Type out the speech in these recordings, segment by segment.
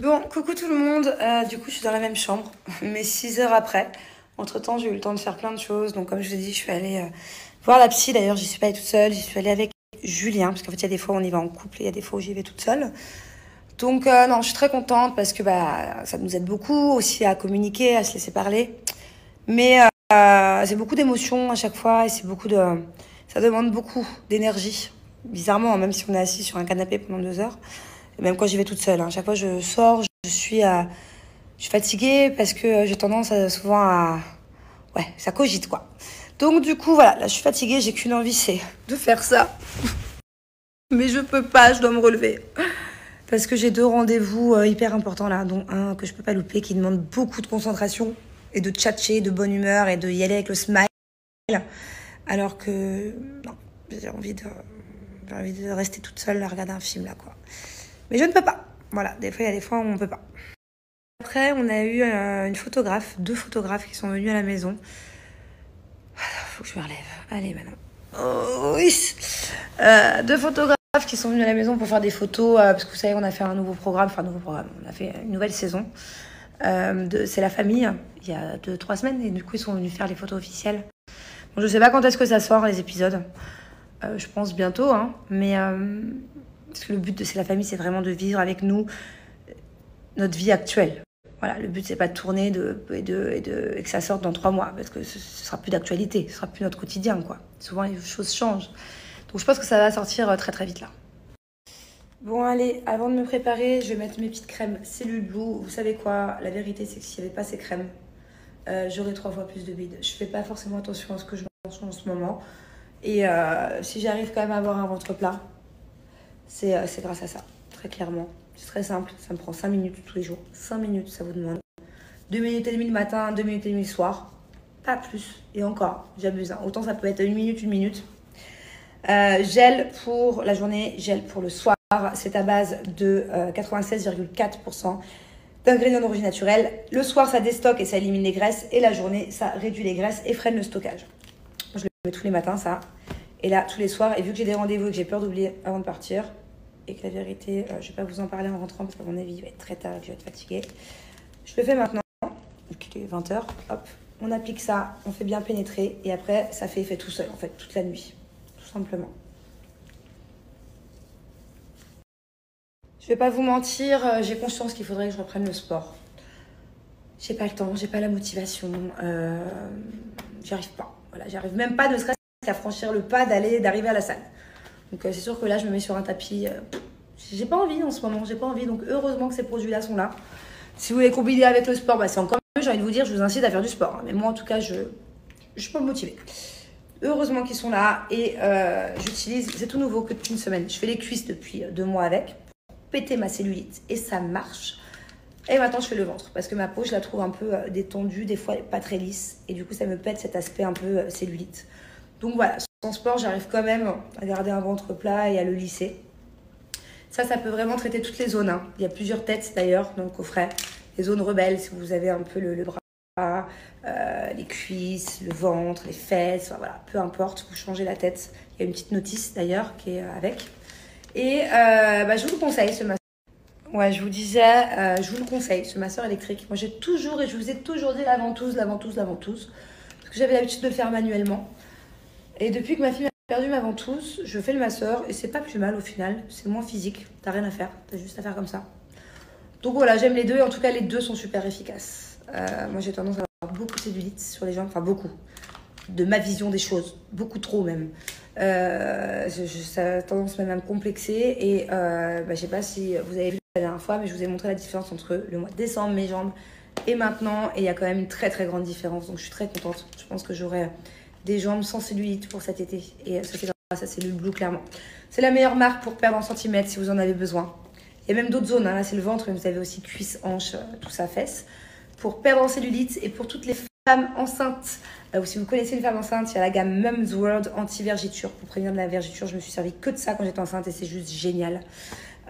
Bon, coucou tout le monde. Du coup, je suis dans la même chambre, mais 6 heures après. Entre-temps, j'ai eu le temps de faire plein de choses. Donc, comme je vous ai dit, je suis allée voir la psy. D'ailleurs, j'y suis pas allée toute seule. J'y suis allée avec Julien, parce qu'en fait, il y a des fois où on y va en couple et il y a des fois où j'y vais toute seule. Donc, non, je suis très contente parce que bah, ça nous aide beaucoup aussi à communiquer, à se laisser parler. Mais c'est beaucoup d'émotions à chaque fois et c'est beaucoup de... Ça demande beaucoup d'énergie. Bizarrement, hein, même si on est assis sur un canapé pendant 2 heures. Et même quand j'y vais toute seule, hein. Chaque fois je sors, je suis fatiguée parce que j'ai tendance souvent à... Ouais, ça cogite quoi. Donc du coup, voilà, là je suis fatiguée, j'ai qu'une envie, c'est de faire ça. Mais je peux pas, je dois me relever. Parce que j'ai deux rendez-vous hyper importants là, dont un que je peux pas louper, qui demande beaucoup de concentration et de tchatcher, de bonne humeur et de y aller avec le smile. Alors que, non, j'ai envie de, j'ai envie de rester toute seule à regarder un film là quoi. Mais je ne peux pas. Voilà, des fois il y a des fois où on peut pas. Après, on a eu une photographe, deux photographes qui sont venus à la maison. Faut que je me relève. Allez, maintenant. Oh, oui. Deux photographes qui sont venus à la maison pour faire des photos, parce que vous savez, on a fait un nouveau programme, on a fait une nouvelle saison. C'est la famille, il y a 2, 3 semaines, et du coup, ils sont venus faire les photos officielles. Bon, je sais pas quand est-ce que ça sort, les épisodes. Je pense bientôt, hein, mais parce que le but de C'est la famille, c'est vraiment de vivre avec nous notre vie actuelle. Voilà, le but c'est pas de tourner et que ça sorte dans 3 mois, parce que ce sera plus d'actualité, ce sera plus notre quotidien, quoi. Souvent les choses changent. Donc je pense que ça va sortir très très vite là. Bon allez, avant de me préparer, je vais mettre mes petites crèmes Cellule Blue. Vous savez quoi, la vérité c'est que s'il n'y avait pas ces crèmes, j'aurais 3 fois plus de bide. Je fais pas forcément attention à ce que je mange en ce moment. Et si j'arrive quand même à avoir un ventre plat, c'est grâce à ça, très clairement. C'est très simple, ça me prend 5 minutes tous les jours. 5 minutes, ça vous demande. 2 minutes et demie le matin, 2 minutes et demie le soir. Pas plus. Et encore, j'abuse, hein. Autant ça peut être une minute, une minute. Gel pour la journée, gel pour le soir. C'est à base de 96,4% d'ingrédients d'origine naturelle. Le soir, ça déstocke et ça élimine les graisses. Et la journée, ça réduit les graisses et freine le stockage. Je le mets tous les matins, ça. Et là, tous les soirs. Et vu que j'ai des rendez-vous et que j'ai peur d'oublier avant de partir, et que la vérité, je vais pas vous en parler en rentrant parce qu'à mon avis, il va être très tard et que je vais être fatiguée. Je le fais maintenant. Donc il est 20 h. Hop, on applique ça, on fait bien pénétrer et après, ça fait effet tout seul, en fait, toute la nuit. Tout simplement. Je vais pas vous mentir, j'ai conscience qu'il faudrait que je reprenne le sport. J'ai pas le temps, j'ai pas la motivation. J'y arrive pas. Voilà, j'arrive même pas ne serait-ce qu'à franchir le pas d'arriver à la salle. Donc c'est sûr que là, je me mets sur un tapis. J'ai pas envie en ce moment, j'ai pas envie. Donc heureusement que ces produits-là sont là. Si vous voulez combiner avec le sport, bah, c'est encore mieux. J'ai envie de vous dire, je vous incite à faire du sport. Mais moi, en tout cas, je suis pas motivée. Heureusement qu'ils sont là et j'utilise, c'est tout nouveau que depuis une semaine. Je fais les cuisses depuis 2 mois avec, pour péter ma cellulite et ça marche. Et maintenant, je fais le ventre parce que ma peau, je la trouve un peu détendue, des fois pas très lisse. Et du coup, ça me pète cet aspect un peu cellulite. Donc voilà, sans sport, j'arrive quand même à garder un ventre plat et à le lisser. Ça peut vraiment traiter toutes les zones, hein. Il y a plusieurs têtes d'ailleurs dans le coffret. Les zones rebelles, si vous avez un peu le bras, les cuisses, le ventre, les fesses, enfin, voilà, peu importe, vous changez la tête. Il y a une petite notice d'ailleurs qui est avec. Et je vous le conseille ce masseur. Ouais, je vous disais, je vous le conseille, ce masseur électrique. Moi j'ai toujours, et je vous ai toujours dit la ventouse. Parce que j'avais l'habitude de le faire manuellement. Et depuis que ma fille m'a perdu ma ventouse, je fais le masseur et c'est pas plus mal au final. C'est moins physique, t'as rien à faire, t'as juste à faire comme ça. Donc voilà, j'aime les deux et en tout cas les deux sont super efficaces. Moi j'ai tendance à avoir beaucoup de cellulite sur les jambes, enfin beaucoup, de ma vision des choses, beaucoup trop même. Ça a tendance même à me complexer et je sais pas si vous avez vu la dernière fois, mais je vous ai montré la différence entre le mois de décembre, mes jambes et maintenant. Et il y a quand même une très très grande différence, donc je suis très contente. Je pense que j'aurai des jambes sans cellulite pour cet été. Et ça c'est grâce à Cellule Blue, clairement. C'est la meilleure marque pour perdre en centimètres si vous en avez besoin. Il y a même d'autres zones, hein. Là c'est le ventre, mais vous avez aussi cuisses, hanches, tout ça, fesses. Pour perdre en cellulite et pour toutes les femmes enceintes, ou si vous connaissez une femme enceinte, il y a la gamme Mum's World anti-vergiture. Pour prévenir de la vergiture, je me suis servi que de ça quand j'étais enceinte et c'est juste génial.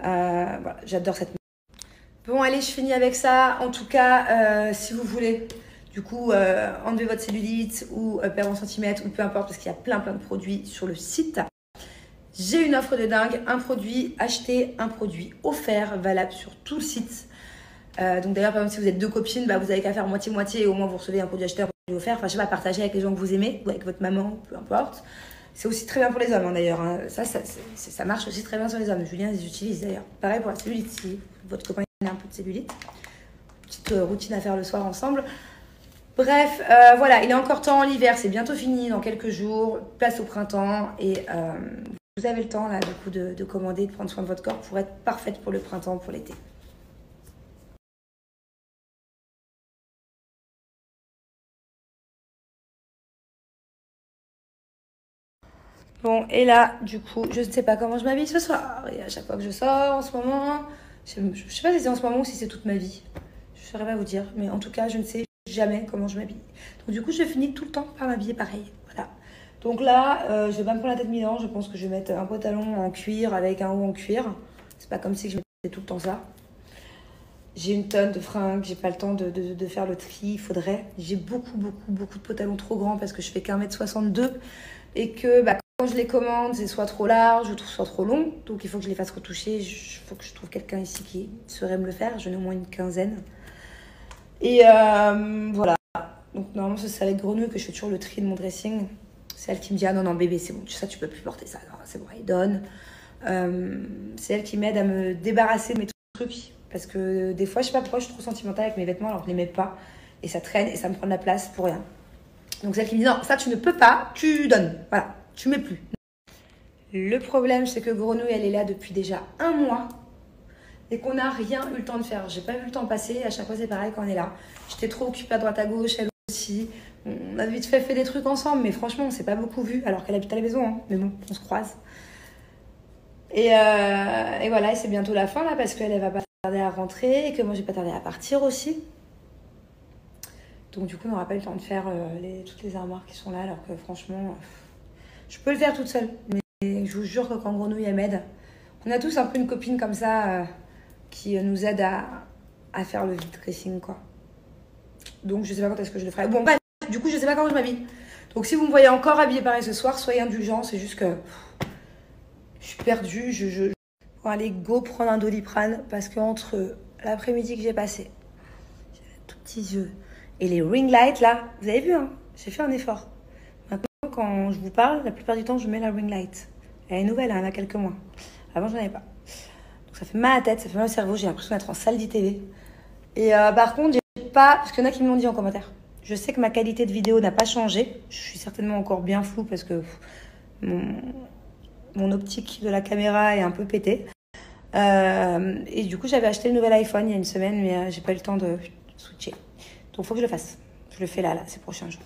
Voilà, j'adore cette marque. Bon allez, je finis avec ça. En tout cas, si vous voulez... Du coup, enlevez votre cellulite ou perdre en centimètres ou peu importe parce qu'il y a plein de produits sur le site. J'ai une offre de dingue, un produit acheté, un produit offert, valable sur tout le site. Donc d'ailleurs, par exemple, si vous êtes deux copines, bah, vous avez qu'à faire moitié-moitié et au moins vous recevez un produit acheteur offert. Enfin, je sais pas, partager avec les gens que vous aimez ou avec votre maman, peu importe. C'est aussi très bien pour les hommes, hein, d'ailleurs. Hein. Ça marche aussi très bien sur les hommes. Julien les utilise d'ailleurs. Pareil pour la cellulite, si votre copain a un peu de cellulite. Petite routine à faire le soir ensemble. Bref, voilà, il est encore temps. L'hiver, c'est bientôt fini, dans quelques jours. Place au printemps. Et vous avez le temps, là, du coup, de commander, de prendre soin de votre corps pour être parfaite pour le printemps, pour l'été. Bon, et là, du coup, je ne sais pas comment je m'habille ce soir. Et à chaque fois que je sors, en ce moment, je ne sais pas si c'est en ce moment ou si c'est toute ma vie. Je ne saurais pas vous dire. Mais en tout cas, je ne sais jamais comment je m'habille. Donc du coup, je finis tout le temps par m'habiller pareil. Voilà. Donc là, je vais pas me prendre la tête mille ans. Je pense que je vais mettre un pantalon en cuir avec un haut en cuir. C'est pas comme si je mettais tout le temps ça. J'ai une tonne de fringues, j'ai pas le temps de faire le tri, il faudrait. J'ai beaucoup de pantalons trop grands parce que je fais qu'1m62 et que bah, quand je les commande, c'est soit trop large ou soit trop long. Donc il faut que je les fasse retoucher. Il faut que je trouve quelqu'un ici qui saurait me le faire. J'en ai au moins une quinzaine. Et voilà. Donc normalement, c'est avec Grenouille que je fais toujours le tri de mon dressing. C'est elle qui me dit « Ah non, non, bébé, c'est bon, ça, tu peux plus porter ça. Non, c'est bon, elle donne. » C'est elle qui m'aide à me débarrasser de mes trucs. Parce que des fois, je sais pas pourquoi je suis trop sentimentale avec mes vêtements alors que je les mets pas. Et ça traîne et ça me prend de la place pour rien. Donc c'est elle qui me dit non, ça tu ne peux pas, tu donnes. Voilà, tu mets plus. Le problème, c'est que Grenouille, elle est là depuis déjà 1 mois. Et qu'on n'a rien eu le temps de faire. J'ai pas vu le temps passer. À chaque fois, c'est pareil quand on est là. J'étais trop occupée à droite à gauche, elle aussi. On a vite fait des trucs ensemble, mais franchement, on s'est pas beaucoup vu alors qu'elle habite à la maison. Hein. Mais bon, on se croise. Et voilà, et c'est bientôt la fin là parce qu'elle va pas tarder à rentrer et que moi j'ai pas tardé à partir aussi. Donc du coup on n'aura pas eu le temps de faire toutes les armoires qui sont là alors que franchement je peux le faire toute seule. Mais je vous jure que quand Grenouille elle m'aide, on a tous un peu une copine comme ça qui nous aide à faire le vide dressing quoi. Donc je sais pas quand est-ce que je le ferai. Bon bref, du coup je sais pas comment je m'habille. Donc si vous me voyez encore habillée pareil ce soir, soyez indulgents, c'est juste que je suis perdue, Bon, allez, go prendre un Doliprane parce qu'entre l'après-midi que j'ai passé, j'ai les tout petits yeux et les ring lights là, vous avez vu, hein, j'ai fait un effort. Maintenant, quand je vous parle, la plupart du temps, je mets la ring light. Elle est nouvelle, hein, elle a quelques mois. Avant, j'en avais pas. Donc ça fait mal à la tête, ça fait mal au cerveau, j'ai l'impression d'être en salle d'ITV. Et par contre, j'ai pas, parce qu'il y en a qui me l'ont dit en commentaire. Je sais que ma qualité de vidéo n'a pas changé. Je suis certainement encore bien floue parce que mon optique de la caméra est un peu pétée. Et du coup, j'avais acheté le nouvel iPhone il y a une semaine, mais j'ai pas eu le temps de switcher. Donc, il faut que je le fasse. Je le fais là ces prochains jours.